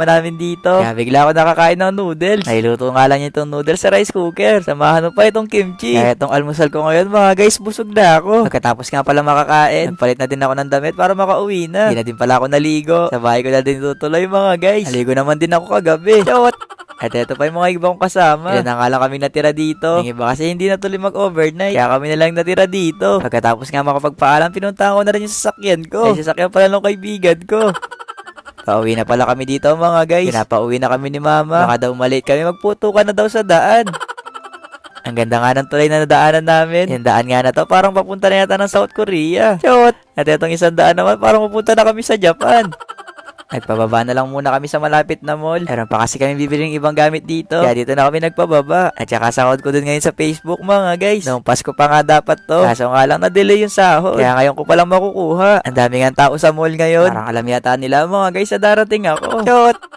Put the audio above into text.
namin dito. Kaya bigla ako nakakain ng noodles. Nailuto nga lang itong noodles sa rice cooker. Samahan mo pa itong kimchi. Kaya itong almusal ko ngayon mga guys, busog na ako. Pagkatapos nga pala makakain, nagpalit na din ako ng damit para makauwi na. Hindi na din pala ako naligo. Sa bahay ko na din tutuloy mga guys. Naligo naman din ako kagabi. Shot! At eto pa yung mga ibang kasama. Ilan na nga lang kami natira dito. Yung iba kasi hindi na tuloy mag-overnight. Kaya kami na lang natira dito. Pagkatapos nga makapagpaalam, pinuntahan ko na rin yung sasakyan ko. Ay, sasakyan pala ng kaibigan ko. Pauwi na pala kami dito mga guys. Pinapauwi na kami ni mama. Baka daw malate kami, magputukan na daw sa daan. Ang ganda nga ng tulay na nadaanan namin. Yung daan nga na to, parang papunta na yata ng South Korea. Shot! At itong isang daan naman, parang papunta na kami sa Japan. Nagpababa na lang muna kami sa malapit na mall. Meron pa kasi kami bibiling ibang gamit dito. Kaya dito na kami nagpababa. At saka sahod ko dun ngayon sa Facebook mga guys. Noong Pasko pa nga dapat to. Kaso nga lang na-delay yung sahod. Kaya ngayon ko palang makukuha. Ang dami nga tao sa mall ngayon. Parang alam yata nila mga guys na darating ako. Shot!